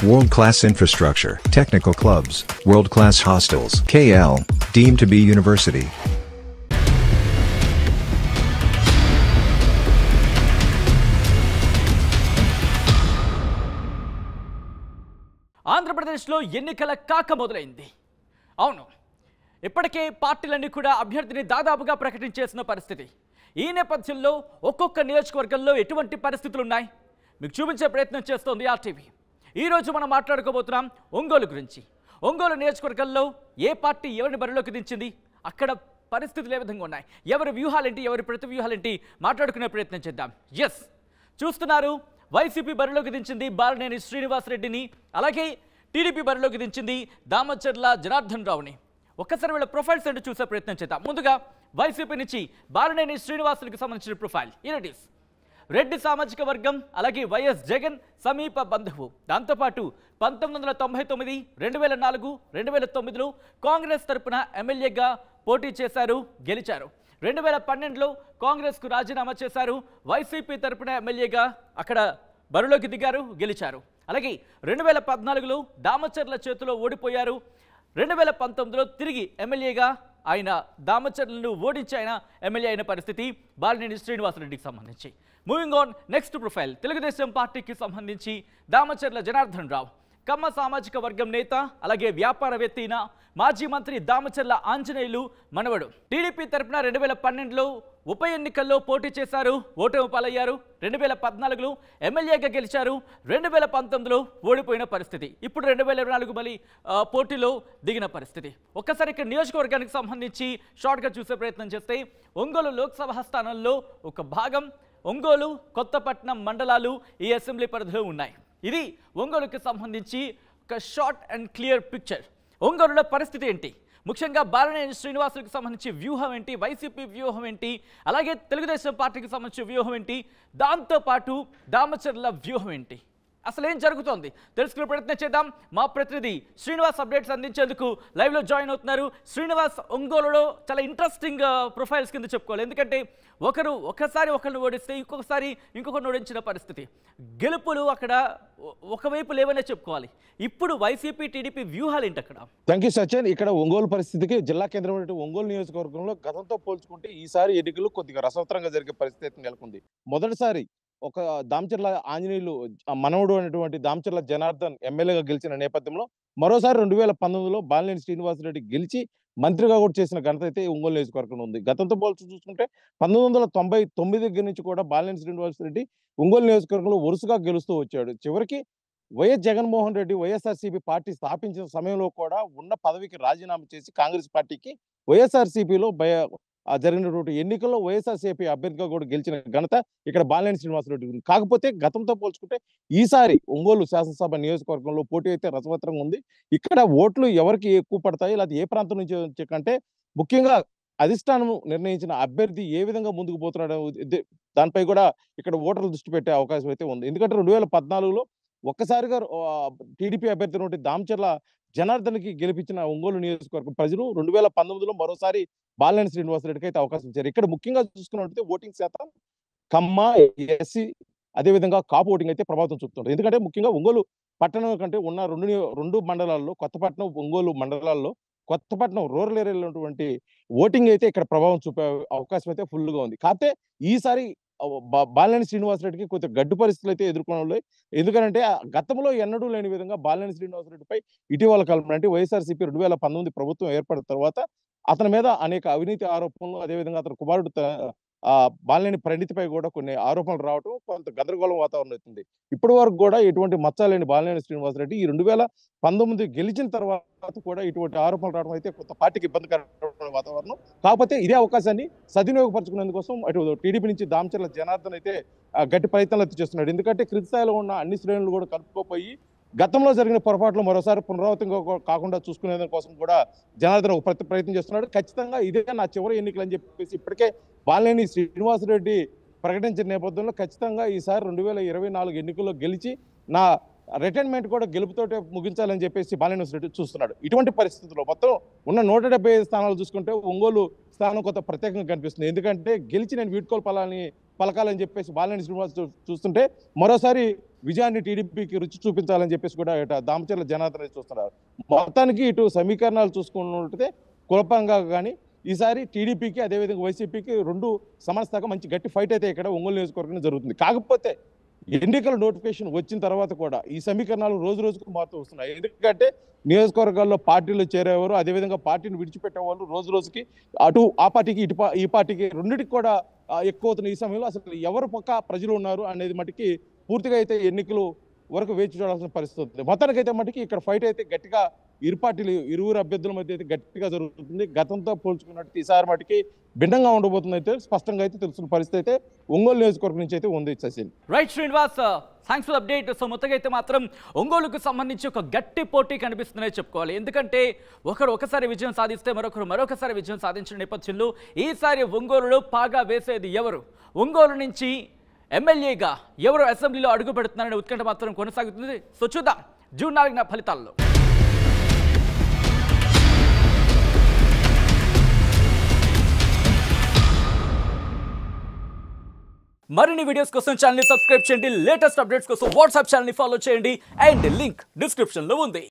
World-class infrastructure, technical clubs, world-class hostels. KL, deemed to be university. ఆంధ్రప్రదేశ్లో ఎన్నికల కాక మొదలైంది. అవును, ఇప్పటికే పార్టీలన్నీ కూడా అభ్యర్థిని దాదాపుగా ప్రకటించేసిన పరిస్థితి. ఈ నేపథ్యంలో ఒక్కొక్క నియోజకవర్గంలో ఎటువంటి పరిస్థితులు ఉన్నాయి మీకు చూపించే ప్రయత్నం చేస్తోంది ఆర్టీవీ. ఈరోజు మనం మాట్లాడుకోబోతున్నాం ఒంగోలు గురించి. ఒంగోలు నియోజకవర్గంలో ఏ పార్టీ ఎవరిని బరిలోకి దించింది, అక్కడ పరిస్థితులు ఏ విధంగా ఉన్నాయి, ఎవరి వ్యూహాలేంటి, ఎవరి ప్రతి వ్యూహాలేంటి మాట్లాడుకునే ప్రయత్నం చేద్దాం. ఎస్, చూస్తున్నారు, వైసీపీ బరిలోకి దించింది బాలినేని శ్రీనివాసరెడ్డిని, అలాగే టీడీపీ బరిలోకి దించింది దామచర్ల జనార్దన్ రావుని. ఒక్కసారి వీళ్ళ ప్రొఫైల్స్ ఏంటో చూసే ప్రయత్నం చేద్దాం. ముందుగా వైసీపీ నుంచి బాలినేని శ్రీనివాసులకు సంబంధించిన ప్రొఫైల్ ఇట్. రెడ్డి సామాజిక వర్గం, అలాగే వైఎస్ జగన్ సమీప బంధువు. దాంతోపాటు 1999, 2004, 2009లో కాంగ్రెస్ తరపున ఎమ్మెల్యేగా పోటీ చేశారు, గెలిచారు. 2012లో కాంగ్రెస్కు రాజీనామా చేశారు, వైసీపీ తరపున ఎమ్మెల్యేగా అక్కడ బరిలోకి దిగారు, గెలిచారు. అలాగే 2014లో దామచర్ల చేతిలో ఓడిపోయారు. 2019లో తిరిగి ఎమ్మెల్యేగా ఆయన దామచర్లను ఓడించి ఆయన ఎమ్మెల్యే అయిన పరిస్థితి బాలినేని శ్రీనివాసరెడ్డికి సంబంధించి. Moving on, next profile Telugu Desam పార్టీకి సంబంధించి దామచర్ల జనార్దన్ రావు. కమ్మ సామాజిక వర్గం నేత, అలాగే వ్యాపారవేత్త అయిన మాజీ మంత్రి దామచర్ల ఆంజనేయులు మనవడు. టీడీపీ తరపున 2012లో ఉప ఎన్నికల్లో పోటీ చేశారు, ఓటమి పాలయ్యారు. 2014లో ఎమ్మెల్యేగా గెలిచారు. 2019లో ఓడిపోయిన పరిస్థితి. ఇప్పుడు 2024 మళ్ళీ పోటీలో దిగిన పరిస్థితి. ఒక్కసారి ఇక్కడ నియోజకవర్గానికి సంబంధించి షార్ట్గా చూసే ప్రయత్నం చేస్తే ఒంగోలు లోక్సభ స్థానంలో ఒక భాగం ఒంగోలు, కొత్తపట్నం మండలాలు ఈ అసెంబ్లీ పరిధిలో ఉన్నాయి. ఇది ఒంగోలుకి సంబంధించి ఒక షార్ట్ అండ్ క్లియర్ పిక్చర్. ఒంగోలులో పరిస్థితి ఏంటి, ముఖ్యంగా బాలినేని శ్రీనివాసులకు సంబంధించి వ్యూహం ఏంటి, వైసీపీ వ్యూహం ఏంటి, అలాగే తెలుగుదేశం పార్టీకి సంబంధించిన వ్యూహం ఏంటి, దాంతోపాటు దామచర్ల వ్యూహం ఏంటి, అసలు ఏం జరుగుతోంది తెలుసుకునే ప్రయత్నం చేద్దాం. మా ప్రతినిధి శ్రీనివాస్ అప్డేట్స్ అందించేందుకు లైవ్లో జాయిన్ అవుతున్నారు. శ్రీనివాస్, ఒంగోలులో చాలా ఇంట్రెస్టింగ్ ప్రొఫైల్స్ కింద చెప్పుకోవాలి. ఎందుకంటే ఒకసారి ఒకరిని ఓడిస్తే ఇంకొకరిని ఓడించిన పరిస్థితి. గెలుపులు అక్కడ ఒకవైపు లేవనే చెప్పుకోవాలి. ఇప్పుడు వైసీపీ టీడీపీ వ్యూహాలు ఏంటి అక్కడ? Thank you Sachin. ఇక్కడ ఒంగోలు పరిస్థితికి జిల్లా కేంద్రమైన ఒంగోలు నియోజకవర్గంలో గతంతో పోల్చుకుంటే ఈసారి ఎన్నికలు కొద్దిగా రసవత్తరంగా జరిగే పరిస్థితి నెలకొంది. మొదటిసారి ఒక దామచర్ల ఆంజనేయులు మనవడు అనేటువంటి దామచర్ల జనార్దన్ ఎమ్మెల్యేగా గెలిచిన నేపథ్యంలో మరోసారి 2019లో బాలినేని శ్రీనివాసరెడ్డి గెలిచి మంత్రిగా కూడా చేసిన ఘనత అయితే ఒంగోలు నియోజకవర్గంలో ఉంది. గతంతో పోల్చి చూసుకుంటే 1999 దగ్గర నుంచి కూడా బాలినేని శ్రీనివాసరెడ్డి ఒంగోలు నియోజకవర్గంలో వరుసగా గెలుస్తూ వచ్చాడు. చివరికి వైఎస్ జగన్మోహన్ రెడ్డి వైఎస్ఆర్సీపీ పార్టీ స్థాపించిన సమయంలో కూడా ఉన్న పదవికి రాజీనామా చేసి కాంగ్రెస్ పార్టీకి వైఎస్ఆర్సీపీలో జరిగినటువంటి ఎన్నికల్లో వైఎస్ఆర్సీపీ అభ్యర్థిగా కూడా గెలిచిన ఘనత ఇక్కడ బాలినేని శ్రీనివాసరెడ్డి ఉంది. కాకపోతే గతంతో పోల్చుకుంటే ఈసారి ఒంగోలు శాసనసభ నియోజకవర్గంలో పోటీ అయితే రసవత్తరంగా ఉంది. ఇక్కడ ఓట్లు ఎవరికి ఎక్కువ పడతాయి, లేదా ఏ ప్రాంతం నుంచి కంటే ముఖ్యంగా అధిష్టానం నిర్ణయించిన అభ్యర్థి ఏ విధంగా ముందుకు పోతున్నాడో దానిపై కూడా ఇక్కడ ఓటర్లు దృష్టి పెట్టే అవకాశం అయితే ఉంది. ఎందుకంటే 2014లో ఒక్కసారిగా టీడీపీ అభ్యర్థి నుండి దామచర్ల జనార్దన్కి గెలిపించిన ఒంగోలు నియోజకవర్గం ప్రజలు 2019లో మరోసారి బాలినేని శ్రీనివాసరెడ్డికి అయితే అవకాశం ఇచ్చారు. ఇక్కడ ముఖ్యంగా చూసుకున్నట్లయితే ఓటింగ్ శాతం కమ్మ, ఎస్సీ, అదేవిధంగా కాపు ఓటింగ్ అయితే ప్రభావితం చూపుతుంది. ఎందుకంటే ముఖ్యంగా ఒంగోలు పట్టణం కంటే ఉన్న రెండు మండలాల్లో, కొత్తపట్నం, ఒంగోలు మండలాల్లో కొత్తపట్నం రూరల్ ఏరియాలో ఉన్నటువంటి ఓటింగ్ అయితే ఇక్కడ ప్రభావం చూపే అవకాశం అయితే ఫుల్గా ఉంది. కాకపోతే ఈసారి బాలినేని శ్రీనివాసరెడ్డికి కొంచెం గడ్డు పరిస్థితులు అయితే ఎదుర్కొనాలి. ఎందుకంటే గతంలో ఎన్నడూ లేని విధంగా బాలినేని శ్రీనివాసరెడ్డిపై ఇటీవల కాలంలో అంటే వైఎస్ఆర్సీపీ 2019 ప్రభుత్వం ఏర్పడిన తర్వాత అతని మీద అనేక అవినీతి ఆరోపణలు, అదేవిధంగా అతని కుమారుడు బాలినేని ప్రణీతిపై కూడా కొన్ని ఆరోపణలు రావడం కొంత గందరగోళం వాతావరణం అవుతుంది. ఇప్పటి వరకు కూడా ఎటువంటి మచ్చలేని బాలినేని శ్రీనివాసరెడ్డి ఈ 2019 గెలిచిన తర్వాత కూడా ఇటువంటి ఆరోపణలు రావడం అయితే కొంత పార్టీకి ఇబ్బందికరమైన వాతావరణం. కాకపోతే ఇదే అవకాశాన్ని సద్వినియోగపరచుకునేందుకోసం అటు టీడీపీ నుంచి దామచర్ల జనార్దన్ అయితే గట్టి ప్రయత్నాలు అయితే చేస్తున్నాడు. ఎందుకంటే క్రింది స్థాయిలో ఉన్న అన్ని శ్రేణులు కూడా కలుపుకోపోయి గతంలో జరిగిన పొరపాట్లు మరోసారి పునరావృతంగా కాకుండా చూసుకునే కోసం కూడా జనార్దన్ ఒక ప్రయత్నం చేస్తున్నాడు. ఖచ్చితంగా ఇదే నా చివరి ఎన్నికలు అని చెప్పేసి ఇప్పటికే బాలినేని శ్రీనివాసరెడ్డి ప్రకటించిన నేపథ్యంలో ఖచ్చితంగా ఈసారి 2024 ఎన్నికల్లో గెలిచి నా రిటైర్మెంట్ కూడా గెలుపుతోటే ముగించాలని చెప్పేసి బాలినేని రెడ్డి చూస్తున్నాడు. ఇటువంటి పరిస్థితుల్లో మొత్తం ఉన్న 175 స్థానాలు చూసుకుంటే ఒంగోలు స్థానం కొంత ప్రత్యేకంగా కనిపిస్తుంది. ఎందుకంటే గెలిచి నేను వీడ్కోలు పలకాలని చెప్పేసి బాలినేని శ్రీనివాస్ చూస్తుంటే మరోసారి విజయాన్ని టీడీపీకి రుచి చూపించాలని చెప్పేసి కూడా ఇటు దామచర్ల జనార్దన్ చూస్తున్నారు. మొత్తానికి ఇటు సమీకరణాలు చూసుకున్నట్లయితే కులపంగా కానీ ఈసారి టీడీపీకి అదేవిధంగా వైసీపీకి రెండు సమన్వయంగా మంచి గట్టి ఫైట్ అయితే ఇక్కడ ఒంగోలు నియోజకవర్గంలో జరుగుతుంది. కాకపోతే ఎన్నికల నోటిఫికేషన్ వచ్చిన తర్వాత కూడా ఈ సమీకరణాలు రోజు రోజుకు మారుతూ వస్తున్నాయి. ఎందుకంటే నియోజకవర్గాల్లో పార్టీలు చేరేవారు, అదేవిధంగా పార్టీని విడిచిపెట్టేవాళ్ళు రోజు రోజుకి అటు ఆ పార్టీకి ఈ పార్టీకి రెండింటికి కూడా ఎక్కువ అవుతున్న ఈ సమయంలో అసలు ఎవరు పక్క ప్రజలు ఉన్నారు అనేది మటుకి పూర్తిగా అయితే ఎన్నికలు వరకు వేచి చూడాల్సిన పరిస్థితి ఉంది. మొత్తానికైతే మటుకి ఇక్కడ ఫైట్ అయితే గట్టిగా ఇరువురు అభ్యర్థుల మధ్య అయితే గట్టిగా జరుగుతుంది. గతంతో పోల్చుకున్నట్టు ఈసారి మటుకి భిన్నంగా ఉండబోతుంది అయితే స్పష్టంగా అయితే తెలుస్తున్న పరిస్థితి అయితే ఒంగోలు నియోజకవర్గం నుంచి అయితే ఉంది. Sachin right Srinivas, thanks for update. So మొత్తంగా అయితే మాత్రం ఒంగోలుకు సంబంధించి ఒక గట్టి పోటీ కనిపిస్తుందనే చెప్పుకోవాలి. ఎందుకంటే ఒకసారి విజయం సాధిస్తే మరొకసారి విజయం సాధించిన నేపథ్యంలో ఈసారి ఒంగోలులో పాగా వేసేది ఎవరు, ఒంగోలు నుంచి ఎమ్మెల్యేగా ఎవరు అసెంబ్లీలో అడుగు పెడుతున్నారనే ఉత్కంఠ మాత్రం కొనసాగుతుంది. సో చూద్దాం జూన్ 4న ఫలితాల్లో. మరిన్ని వీడియోస్ కోసం ఛానల్ ని సబ్స్క్రైబ్ చేయండి. లేటెస్ట్ అప్డేట్స్ కోసం వాట్సాప్ ఛానల్ ని ఫాలో చేయండి. అండ్ లింక్ డిస్క్రిప్షన్ లో ఉంది.